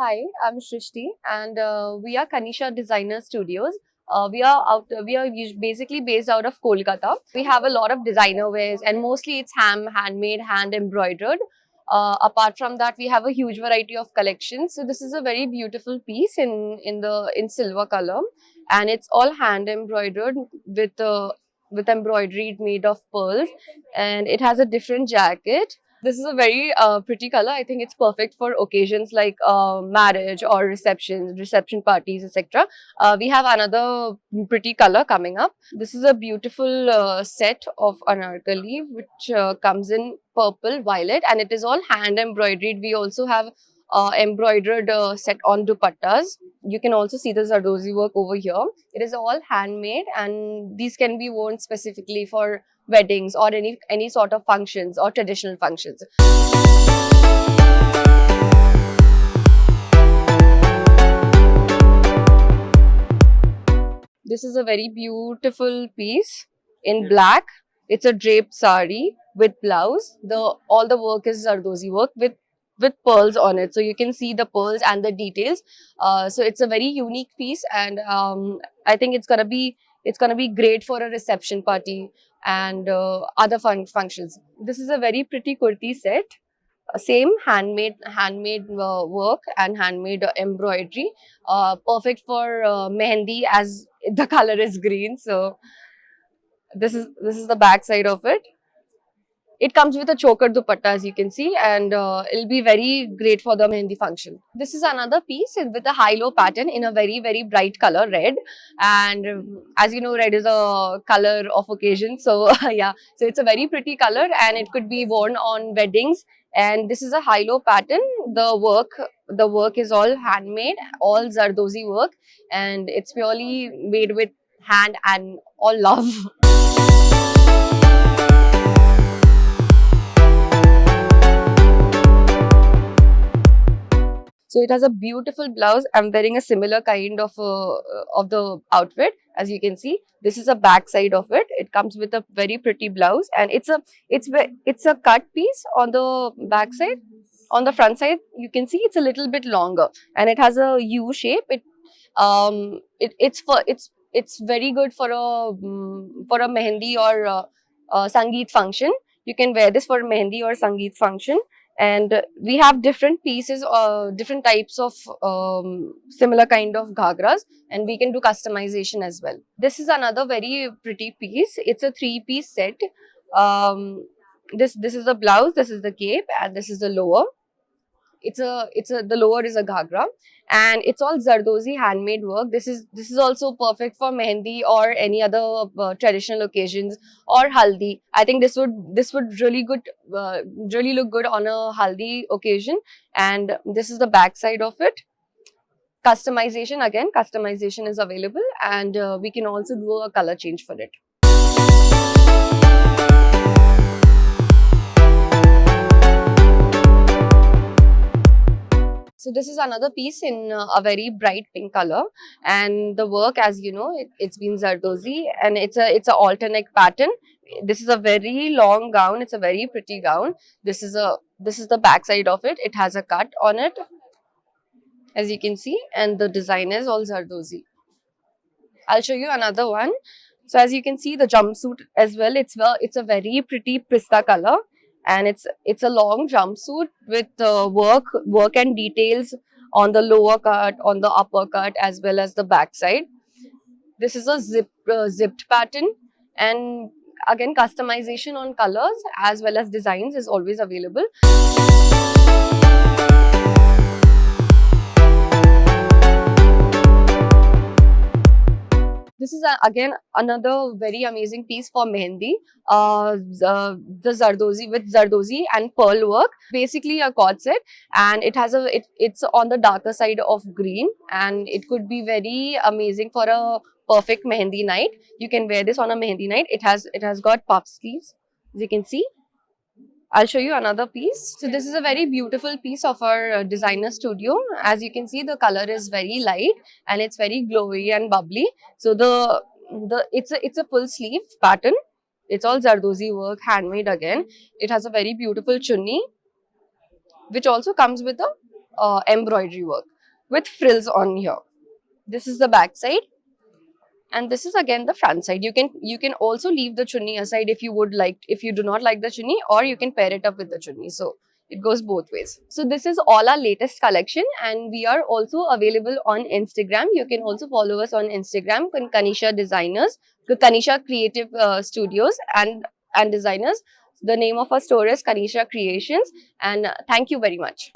Hi, I'm Shrishti, and we are Kanisha Designer Studios. We are basically based out of Kolkata. We have a lot of designer wears, and mostly it's handmade, hand embroidered. Apart from that, we have a huge variety of collections. So this is a very beautiful piece in silver color, and it's all hand embroidered with embroidery made of pearls, and it has a different jacket. This is a very pretty color. I think it's perfect for occasions like marriage or reception parties, etc. We have another pretty color coming up. This is a beautiful set of anarkali, which comes in purple, violet, and it is all hand embroidered. We also have embroidered set on dupattas. You can also see the Zardozi work over here. It is all handmade, and these can be worn specifically for weddings or any sort of functions or traditional functions. This is a very beautiful piece in black. It's a draped sari with blouse. All the work is Zardozi work with pearls on it, so you can see the pearls and the details. So it's a very unique piece, and I think it's gonna be great for a reception party and other functions. This is a very pretty kurti set. Same handmade work and handmade embroidery. Perfect for mehendi, as the color is green. So this is the back side of it. It comes with a choker dupatta, as you can see, and it'll be very great for the mehendi function. This is another piece with a high-low pattern in a very bright color, red. And as you know, red is a color of occasion. So yeah, so it's a very pretty color, and it could be worn on weddings. And this is a high-low pattern. The work is all handmade, all Zardozi work, and it's purely made with hand and all love. So it has a beautiful blouse. I'm wearing a similar kind of the outfit. As you can see, this is the back side of it. It comes with a very pretty blouse, and it's a cut piece on the back side. On the front side, you can see it's a little bit longer, and it has a U shape. It's very good for a mehendi or sangeet function. You can wear this for mehendi or sangeet function. And we have different pieces, different types of similar kind of ghagras, and we can do customization as well. This is another very pretty piece. It's a 3-piece set. This is the blouse, this is the cape, and this is the lower. The lower is a ghagra, and it's all Zardozi handmade work. This is also perfect for mehendi or any other traditional occasions or haldi. I think this would really look good on a haldi occasion. And this is the back side of it. Customization, again, customization is available, and we can also do a color change for it. So this is another piece in a very bright pink color, and the work, as you know, it's been Zardozi, and it's a alternate pattern. This is a very long gown. It's a very pretty gown. This is the back side of it. It has a cut on it, as you can see, and the design is all Zardozi. I'll show you another one. So as you can see, the jumpsuit as well. It's a very pretty pista color, and it's a long jumpsuit with work and details on the lower cut, on the upper cut, as well as the back side. This is a zipped pattern, and again, customization on colors as well as designs is always available. This is again another very amazing piece for mehendi. The Zardozi with Zardozi and pearl work. Basically a cord set, and it's on the darker side of green, and it could be very amazing for a perfect mehendi night. You can wear this on a mehendi night. It has got puff sleeves, as you can see. I'll show you another piece. So this is a very beautiful piece of our designer studio. As you can see, the color is very light and it's very glowy and bubbly. So it's a full sleeve pattern. It's all Zardozi work, handmade again. It has a very beautiful chunni, which also comes with the embroidery work. with frills on here. This is the back side, and this is again the front side. You can also leave the chunni aside if you would like, if you do not like the chunni, or you can pair it up with the chunni. So it goes both ways. So this is all our latest collection, and we are also available on Instagram. You can also follow us on Instagram, Kanisha Designers, Kanisha Creative Studios and Designers. The name of our store is Kanisha Creations, and thank you very much.